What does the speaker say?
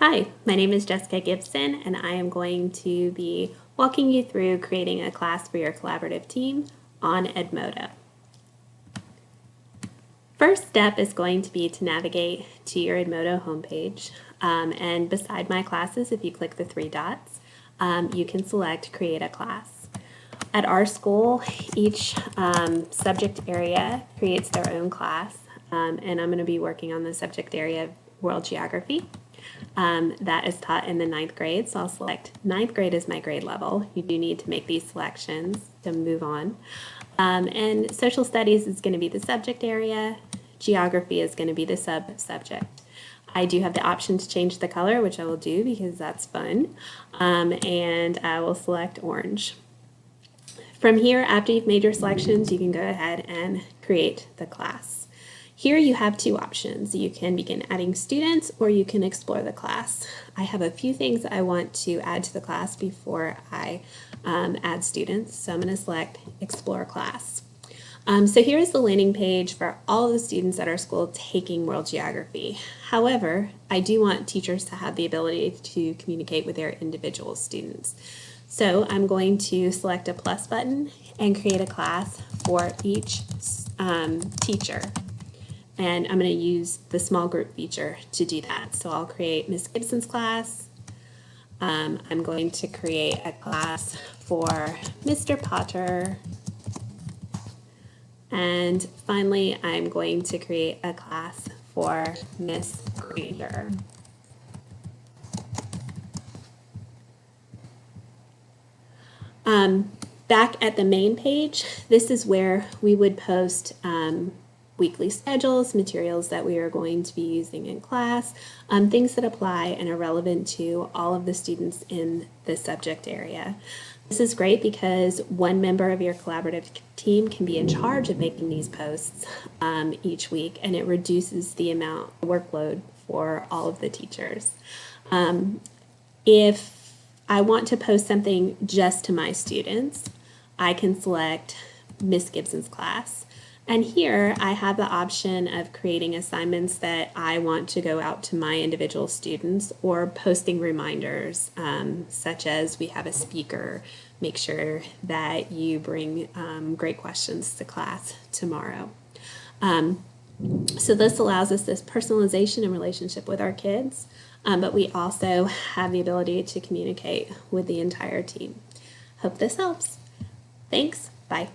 Hi, my name is Jessica Gibson, and I am going to be walking you through creating a class for your collaborative team on Edmodo. First step is going to be to navigate to your Edmodo homepage, and beside my classes, if you click the three dots, you can select Create a Class. At our school, each subject area creates their own class, and I'm going to be working on the subject area of World Geography. That is taught in the 9th grade, so I'll select 9th grade as my grade level. You do need to make these selections to move on. And social studies is going to be the subject area. Geography is going to be the subject. I do have the option to change the color, which I will do because that's fun. And I will select orange. From here, after you've made your selections, you can go ahead and create the class. Here you have two options. You can begin adding students or you can explore the class. I have a few things I want to add to the class before I add students. So I'm going to select Explore Class. So here's the landing page for all of the students at our school taking World Geography. However, I do want teachers to have the ability to communicate with their individual students. So I'm going to select a plus button and create a class for each teacher. And I'm going to use the small group feature to do that. So I'll create Miss Gibson's class. I'm going to create a class for Mr. Potter. And finally, I'm going to create a class for Miss Granger. Back at the main page, this is where we would post weekly schedules, materials that we are going to be using in class, things that apply and are relevant to all of the students in the subject area. This is great because one member of your collaborative team can be in charge of making these posts each week, and it reduces the amount of workload for all of the teachers. If I want to post something just to my students, I can select Miss Gibson's class. And here I have the option of creating assignments that I want to go out to my individual students or posting reminders, such as we have a speaker, make sure that you bring great questions to class tomorrow. So this allows us this personalization and relationship with our kids, but we also have the ability to communicate with the entire team. Hope this helps. Thanks. Bye.